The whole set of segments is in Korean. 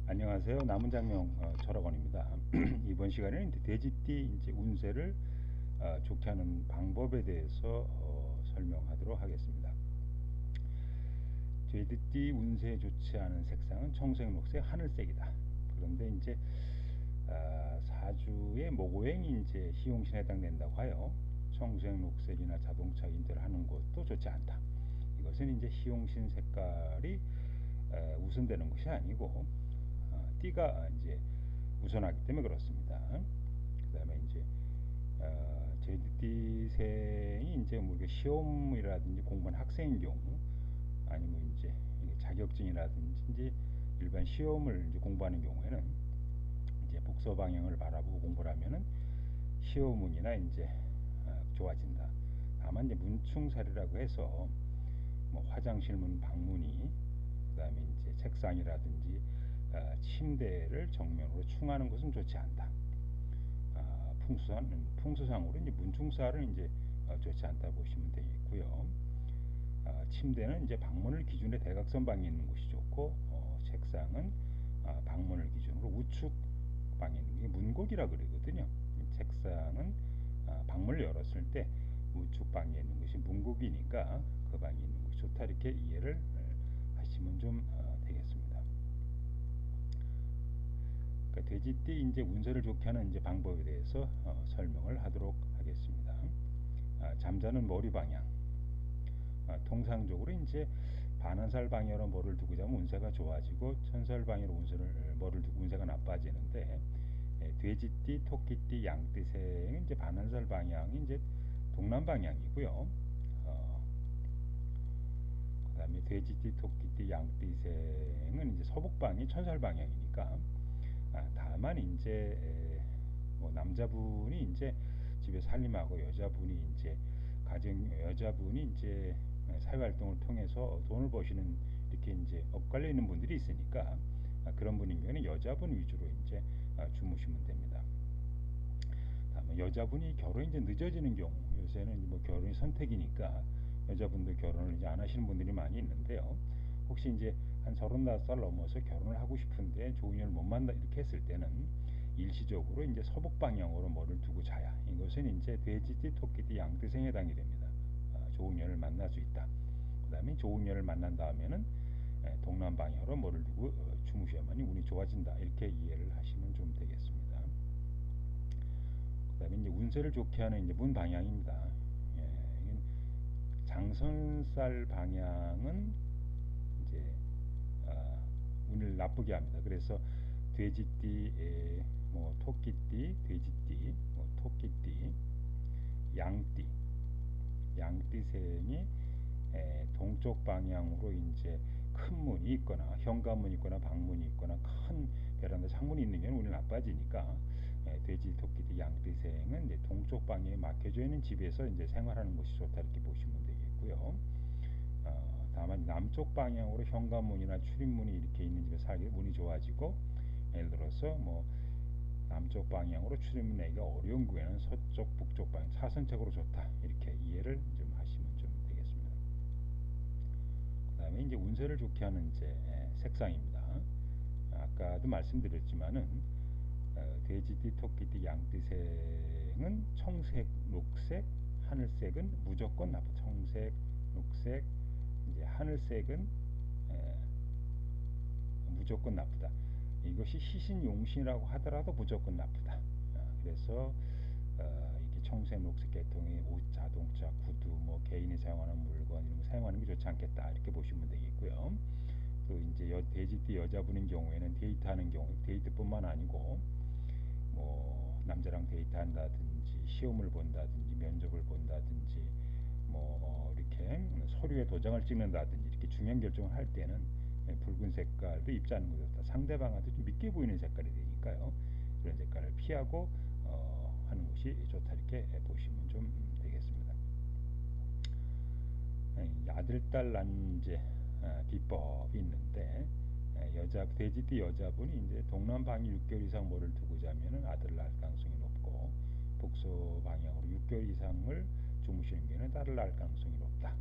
안녕하세요. 남은장명 철학원입니다. 이번 시간에는 돼지띠 이제 운세를 좋게 하는 방법에 대해서 설명하도록 하겠습니다. 돼지띠 운세 좋지 않은 색상은 청색, 녹색, 하늘색이다. 그런데 이제 사주의 목오행이 이제 희용신에 해당된다고 하여 청색, 녹색이나 자동차 인테를 하는 것도 좋지 않다. 이것은 이제 희용신 색깔이 우선되는 것이 아니고 띠가 이제 우선하기 때문에 그렇습니다. 그 다음에 이제 제띠생이 이제 뭐 시험이라든지 공부하는 학생인 경우, 아니면 이제 자격증이라든지 이제 일반 시험을 이제 공부하는 경우에는 이제 북서 방향을 바라보고 공부를 하면은 시험운이나 이제 좋아진다. 다만 이제 문충살이라고 해서 뭐 화장실 문 방문이, 그다음에 이제 책상이라든지 침대를 정면으로 충하는 것은 좋지 않다. 풍수상으로 이제 문충살은 이제 좋지 않다 보시면 되겠고요. 침대는 이제 방문을 기준에 대각선 방에 있는 것이 좋고, 책상은 방문을 기준으로 우측 방에 있는 게 문곡이라 그러거든요. 책상은 방문을 열었을 때 우측 방에 있는 것이 문곡이니까 그 방에 있는 것이 좋다, 이렇게 이해를 하시면 좀 되겠습니다. 그러니까 돼지띠 이제 운세를 좋게 하는 이제 방법에 대해서 설명을 하도록 하겠습니다. 잠자는 머리 방향. 통상적으로 이제 반한살 방향으로 머리를 두고 자면 운세가 좋아지고, 천살 방향으로 머리를 두고 운세가 나빠지는데, 돼지띠, 토끼띠, 양띠생은 이제 반한살 방향이 이제 동남 방향이고요. 그다음에 돼지띠, 토끼띠, 양띠생은 이제 서북방이 천살 방향이니까, 다만 이제 뭐 남자분이 이제 집에 살림하고 여자분이 이제 사회활동을 통해서 돈을 버시는, 이렇게 이제 엇갈려 있는 분들이 있으니까 그런 분인 경우는 여자분 위주로 이제 주무시면 됩니다. 다음에 여자분이 결혼이 이제 늦어지는 경우, 요새는 뭐 결혼이 선택이니까 여자분도 결혼을 이제 안 하시는 분들이 많이 있는데요. 혹시 이제 한 35살 넘어서 결혼을 하고 싶은데 좋은 인연을 못 만나, 이렇게 했을 때는 일시적으로 이제 서북 방향으로 머리를 두고 자야, 이것은 이제 돼지띠, 토끼띠, 양띠생에 해당이 됩니다. 좋은 인연을 만날 수 있다. 그 다음에 좋은 인연을 만난 다음에는 동남 방향으로 머리를 두고 주무셔야만이 운이 좋아진다, 이렇게 이해를 하시면 좀 되겠습니다. 그 다음에 이제 운세를 좋게 하는 이제 문 방향입니다. 장선살 방향은 이제 운을 나쁘게 합니다. 그래서 돼지띠, 뭐 토끼띠, 돼지띠, 뭐 토끼띠, 양띠생이 동쪽 방향으로 이제 큰 문이 있거나 현관문이 있거나 방문이 있거나 큰 베란다 창문이 있는 경우는 운이 나빠지니까, 돼지, 토끼띠, 양띠생은 이제 동쪽 방향에 막혀져 있는 집에서 이제 생활하는 것이 좋다, 이렇게 보시면 되겠고요. 다만 남쪽 방향으로 현관문이나 출입문이 이렇게 있는 집에 살기 운이 좋아지고, 예를 들어서 뭐 남쪽 방향으로 출입문 내기가 어려운 경우에는 서쪽, 북쪽 방향 차선책으로 좋다, 이렇게 이해를 좀 하시면 좀 되겠습니다. 그 다음에 이제 운세를 좋게 하는 이제 색상입니다. 아까도 말씀드렸지만은 돼지띠, 토끼띠, 양띠생은 청색, 녹색, 하늘색은 무조건 나쁘다. 청색, 녹색, 이제 하늘색은 무조건 나쁘다. 이것이 시신용신이라고 하더라도 무조건 나쁘다. 그래서 이게 청색, 녹색 계통의 옷, 자동차, 구두, 뭐 개인이 사용하는 물건 이런 거 사용하는 게 좋지 않겠다, 이렇게 보시면 되겠고요. 또 이제 돼지띠 여자분인 경우에는 데이트하는 경우, 데이트뿐만 아니고 뭐 남자랑 데이트한다든지 시험을 본다든지 면접을 본다든지 뭐 이렇게 서류에 도장을 찍는다든지 이렇게 중요한 결정을 할 때는 붉은 색깔도 입지 않는 것이 좋다. 상대방한테 좀 믿게 보이는 색깔이 되니까요. 그런 색깔을 피하고 하는 것이 좋다, 이렇게 보시면 좀 되겠습니다. 아들딸 난제 비법이 있는데, 돼지띠 여자분이 이제 동남 방이 6개월 이상 머리를 두고 자면은 아들을 낳을 가능성이 높고, 북서 방향으로 6개월 이상을 주무시는 경우는 딸을 낳을 가능성이 높다.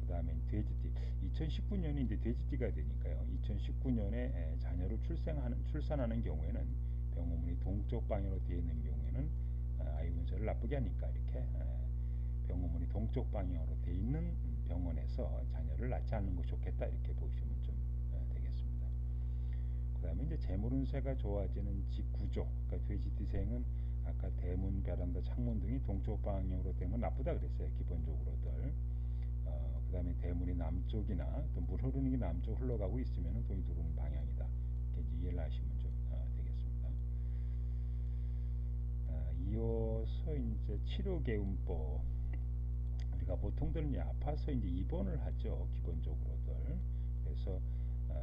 그 다음에 돼지띠, 2019년이 이제 돼지띠가 되니까요. 2019년에 자녀를 출산하는 경우에는 병원문이 동쪽 방향으로 되어 있는 경우에는 아이 운세를 나쁘게 하니까 이렇게 병원문이 동쪽 방향으로 되어 있는 병원에서 자녀를 낳지 않는 것이 좋겠다 이렇게 보시면 좀 되겠습니다. 그 다음에 이제 재물 운세가 좋아지는 집 구조, 그러니까 돼지띠생은 아까 대문, 베란다, 창문 등이 동쪽 방향으로 되는 건 나쁘다 그랬어요. 기본적으로들. 그 다음에 대문이 남쪽이나 또 물 흐르는 게 남쪽 흘러가고 있으면 돈이 들어오는 방향이다. 이렇게 이해를 하시면 좀 되겠습니다. 이어서 이제 치료개운법. 우리가 보통들은 아파서 이제 입원을 하죠. 기본적으로들. 그래서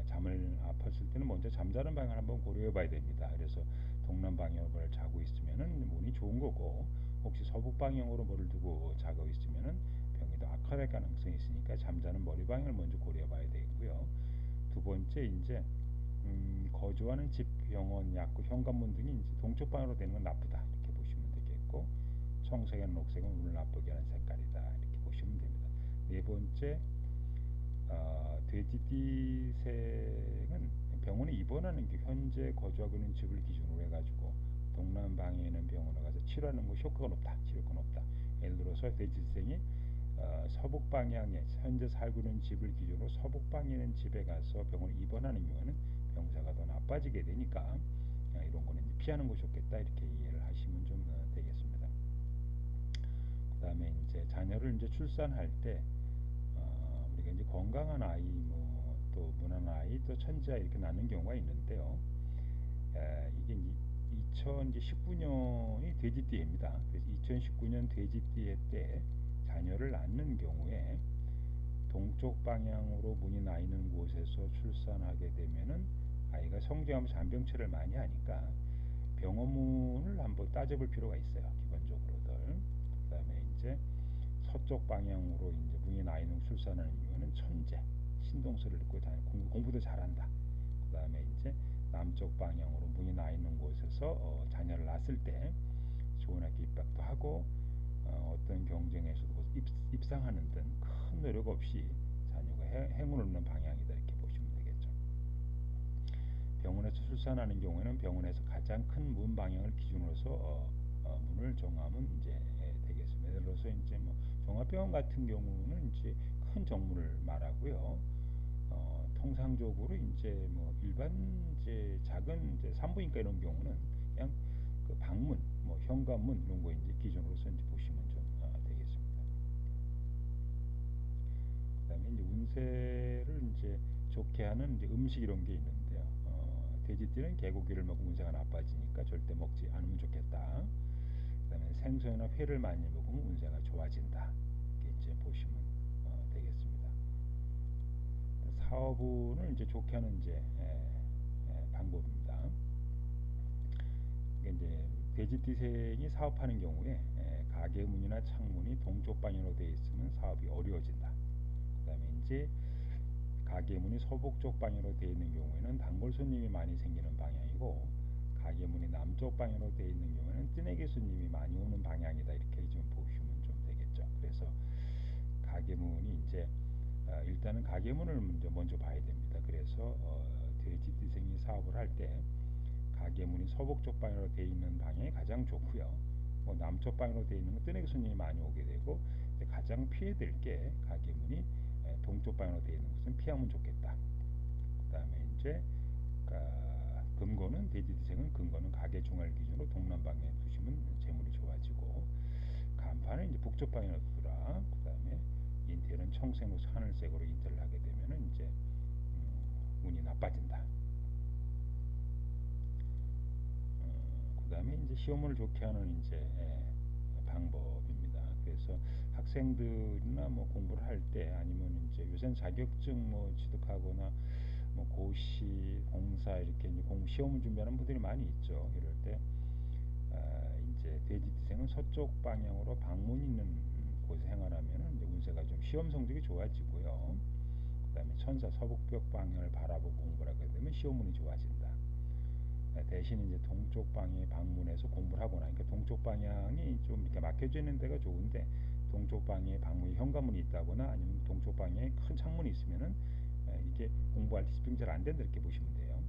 잠을 아팠을 때는 먼저 잠자는 방향을 한번 고려해 봐야 됩니다. 그래서 동남 방향으로 자고 있으면은 운이 좋은 거고, 혹시 서북 방향으로 머리를 두고 자고 있으면은 병이 더 악화될 가능성이 있으니까 잠자는 머리 방향을 먼저 고려해 봐야 되고요. 두 번째 이제 거주하는 집, 병원, 약국, 현관문 등이 이제 동쪽 방향으로 되는 건 나쁘다 이렇게 보시면 되겠고, 청색이나 녹색은 운을 나쁘게 하는 색깔이다 이렇게 보시면 됩니다. 네 번째, 돼지띠생은 병원에 입원하는 게 현재 거주하고 있는 집을 기준으로 해가지고 동남 방향에 있는 병원에 가서 치료하는 것이 효과가 높다, 치료가 높다. 예를 들어서 돼지띠생이 서북 방향에 현재 살고 있는 집을 기준으로 서북 방향에 있는 집에 가서 병원에 입원하는 경우는 병사가 더 나빠지게 되니까 이런 거는 이제 피하는 것이 좋겠다 이렇게 이해를 하시면 좀 되겠습니다. 그 다음에 이제 자녀를 이제 출산할 때 우리가 이제 건강한 아이, 뭐 또 무난한 아이, 또 천재 아이 이렇게 낳는 경우가 있는데요. 이게 2019년이 돼지띠해입니다. 그래서 2019년 돼지띠해 때 자녀를 낳는 경우에 동쪽 방향으로 문이 나 있는 곳에서 출산하게 되면은 아이가 성장하면서 잔병치레를 많이 하니까 병원문을 한번 따져볼 필요가 있어요. 기본적으로들. 그 다음에 이제 서쪽 방향으로 이제 문이 나 있는 출산하는 이유는 천재, 신동서를 듣고 공부도 잘한다. 그 다음에 이제 남쪽 방향으로 문이 나 있는 곳에서 자녀를 낳았을 때 좋은 학교 입학도 하고 어떤 경쟁에서도 입상하는 등 큰 노력 없이 자녀가 행운을 얻는 방향이다 이렇게 보시면 되겠죠. 병원에서 출산하는 경우에는 병원에서 가장 큰 문 방향을 기준으로서 문을 정하면 이제 되겠습니다. 예를 들어서 이제 뭐 종합병원 같은 경우는 이제 큰 정문을 말하고요. 통상적으로 이제 뭐 일반 이제 작은 이제 산부인과 이런 경우는 그냥 그 방문, 뭐 현관문 이런 거 이제 기준으로서 이제 보시면 좀 되겠습니다. 그다음에 이제 운세를 이제 좋게 하는 이제 음식 이런 게 있는데요. 돼지띠는 개고기를 먹으면 운세가 나빠지니까 절대 먹지 않으면 좋겠다. 그다음에 생선이나 회를 많이 먹으면 운세가 좋아진다. 이렇게 이제 보시면 되겠습니다. 사업운을 이제 좋게 하는 이제 방법입니다. 이제 돼지띠생이 사업하는 경우에 가게 문이나 창문이 동쪽 방향으로 되어 있으면 사업이 어려워진다. 그다음에 이제 가게 문이 서북 쪽 방향으로 되어 있는 경우에는 단골 손님이 많이 생기는 방향이고, 가게 문이 남쪽 방향으로 되어 있는 경우에는 뜨내기 손님이 많이 오는 방향이다 이렇게 좀 보시면 좀 되겠죠. 그래서 가게 문이 이제 일단은 가게 문을 먼저 봐야 됩니다. 그래서 돼지띠생이 사업을 할 때 가게 문이 서북 쪽 방향으로 되어 있는 방향이 가장 좋고요. 뭐 남쪽 방향으로 되어 있는 건 뜨내기 손님이 많이 오게 되고, 가장 피해될 게 가게 문이 동쪽 방향으로 되어 있는 것은 피하면 좋겠다. 그 다음에 이제 금고는 돼지띠생은 금고는 가게 중앙 기준으로 동남 방향에 두시면 재물이 좋아지고, 간판은 이제 북쪽 방향으로 두라. 그 다음에 인테리어는 청색으로 하늘색으로 인테리어를 하게 되면은 이제 운이 나빠진다. 그 다음에 이제 시험을 좋게 하는 이제 방법입니다. 그래서 학생들이나 뭐 공부를 할 때, 아니면 이제 요새는 자격증 뭐 취득하거나 뭐 고시, 공사 이렇게 이제 시험을 준비하는 분들이 많이 있죠. 이럴 때 이제 돼지띠생은 서쪽 방향으로 방문 있는 곳에 생활하면은 이제 운세가 좀 시험 성적이 좋아지고요. 그다음에 천사 서북벽 방향을 바라보고 공부를 하게 되면 시험 운이 좋아진다. 대신 이제 동쪽 방향에 방문해서 공부를 하거나, 그러니까 동쪽 방향이 좀 이렇게 막혀져 있는 데가 좋은데 동쪽 방향에 방문이 현관문이 있다거나 아니면 동쪽 방향에 큰 창문이 있으면은 이게 공부할 때 집중이 잘 안 된다 이렇게 보시면 돼요.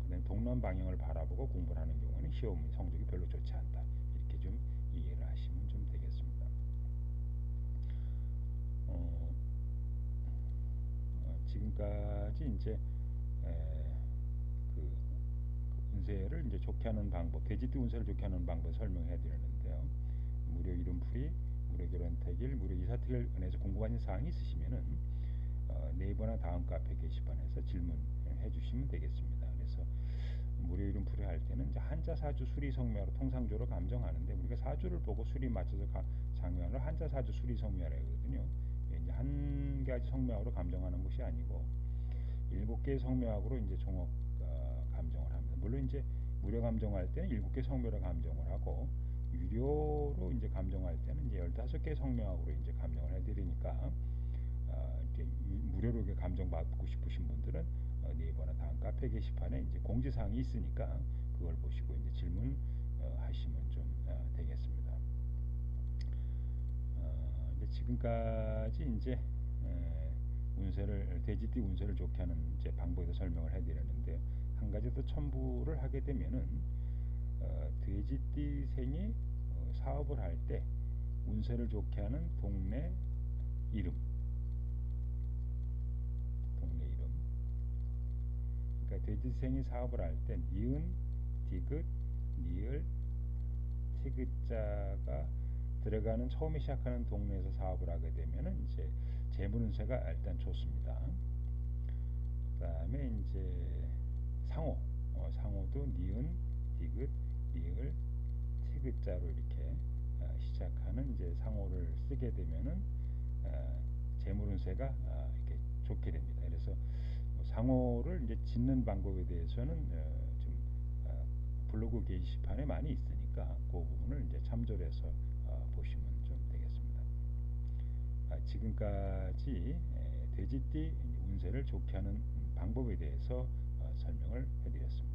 그다음에 동남 방향을 바라보고 공부를 하는 경우에는 시험 성적이 별로 좋지 않다. 이렇게 좀 이해를 하시면 좀 되겠습니다. 지금까지 이제 그 운세를 이제 좋게 하는 방법, 돼지띠 운세를 좋게 하는 방법 설명해 드렸는데요. 무료 이름풀이, 무료 결혼택일, 무료 이사택일에서 궁금하신 사항이 있으시면은 네이버나 다음 카페 게시판에서 질문해 주시면 되겠습니다. 그래서 무료 이름풀이 할 때는 이제 한자 사주 수리 성묘로 통상적으로 감정하는데, 우리가 사주를 보고 수리 맞춰서 장명을 한자 사주 수리 성묘라 하거든요. 이제 한 가지 성묘학으로 감정하는 것이 아니고 7개의 성묘학으로 이제 종합 감정을 합니다. 물론 이제 무료 감정할 때는 7개 성묘로 감정을 하고, 유료로 이제 감정할 때는 이제 15개 성묘학으로 이제 감정을 해드리니까, 이제 무료로 감정 받고 싶으신 분들은 네이버나 다음 카페 게시판에 이제 공지사항이 있으니까 그걸 보시고 이제 질문 하시면 좀 되겠습니다. 이제 지금까지 이제 운세를, 돼지띠 운세를 좋게 하는 이제 방법에 설명을 해드렸는데, 한 가지 더 첨부를 하게 되면은 돼지띠 생이 사업을 할 때 운세를 좋게 하는 동네 이름, 그러니까 돼지생이 사업을 할 때 니은, 디귿, 니을, 티귿자가 들어가는, 처음에 시작하는 동네에서 사업을 하게 되면은 이제 재물 운세가 일단 좋습니다. 그다음에 이제 상호, 상호도 니은, 디귿, 니을, 티귿자로 이렇게 시작하는 이제 상호를 쓰게 되면은 재물 운세가 이렇게 좋게 됩니다. 그래서 상호를 이제 짓는 방법에 대해서는 좀 블로그 게시판에 많이 있으니까 그 부분을 이제 참조해서 보시면 좀 되겠습니다. 지금까지 돼지띠 운세를 좋게 하는 방법에 대해서 설명을 해드렸습니다.